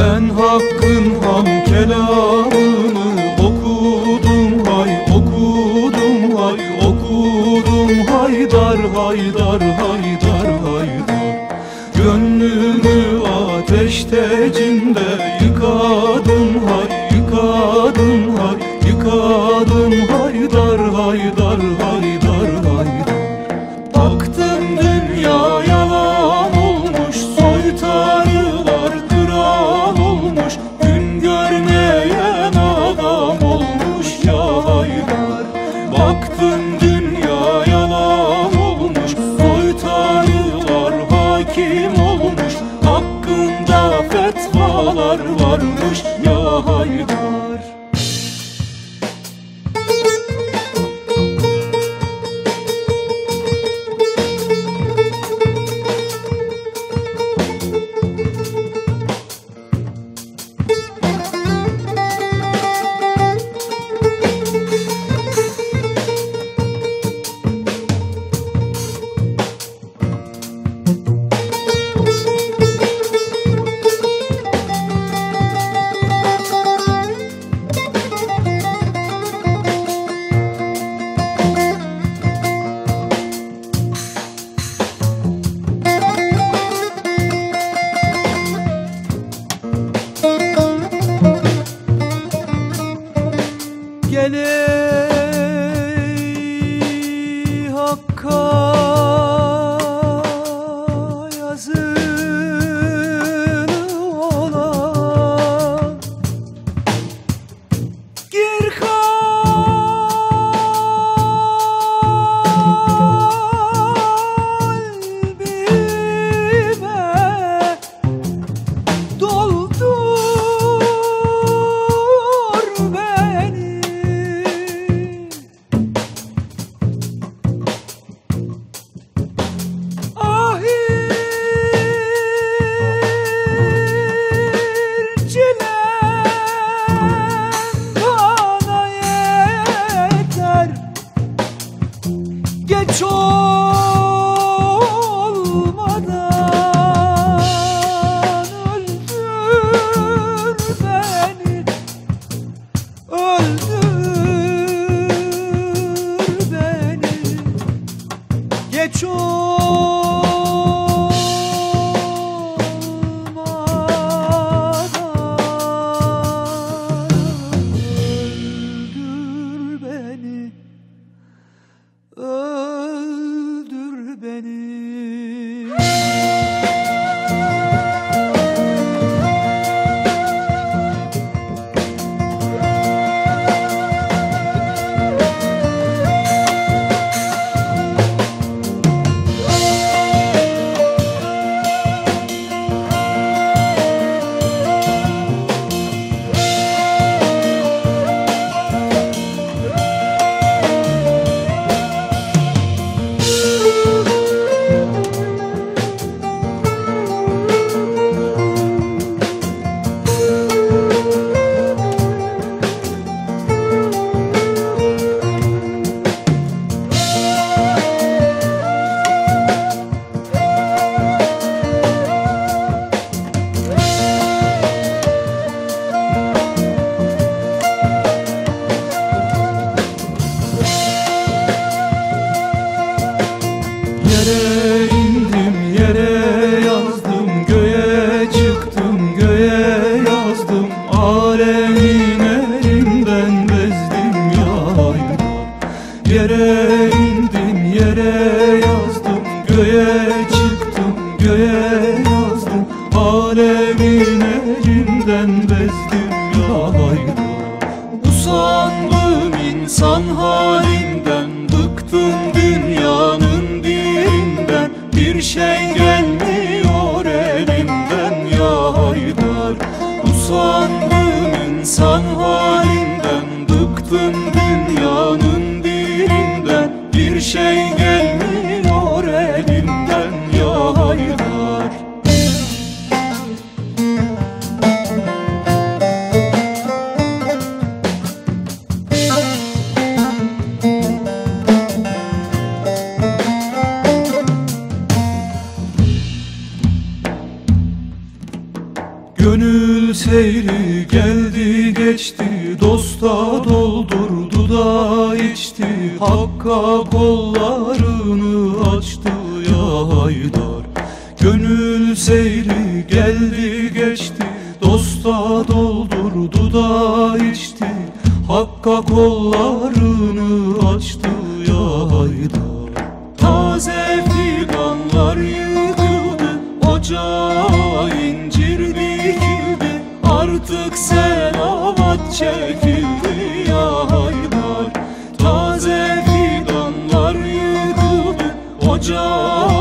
Ben hakkın ham kelamını okudum hay, okudum hay, okudum haydar, haydar, haydar, haydar. Gönlümü ateş tecinde yıkadım hay, yıkadım hay, yıkadım haydar, haydar, haydar, haydar. Baktım dünya yalan olmuş, soytarılar kral olmuş, gün görmeyen adam olmuş ya haydar. Baktım dünya yalan olmuş, soytarılar hakim olmuş, hakkında fetvalar varmış ya haydar. Gel ey Hakk'a yazılı olan, gir kalbime, doldur beni. Geç olmadan öldür beni, öldür beni. Geç olmadan öldür beni, öldür beni. Yere indim, yere yazdım, göğe çıktım, göğe yazdım. Alemin elinden bezdim ya haydar. Yere indim, yere yazdım, göğe çıktım, göğe yazdım. Alemin elinden bezdim ya haydar. Usandım insan halinden, bıktım dünyanın dilinden. Bir şey gelmiyor elimden ya haydar. Usandım insan halinden, bıktım dünyanın dilinden. Bir şey gelmiyor elimden ya haydar. Gönül seyri geldi geçti, dosta doldurdu da içti, Hakk'a kollarını açtı ya Haydar. Gönül seyri geldi geçti, dosta doldurdu da içti, Hakk'a kollarını açtı ya Haydar. Taze figanlar yıkıldı, ocağa incir dikildi, artık selavat çekildi ya Haydar. Taze figanlar yıkıldı, ocağa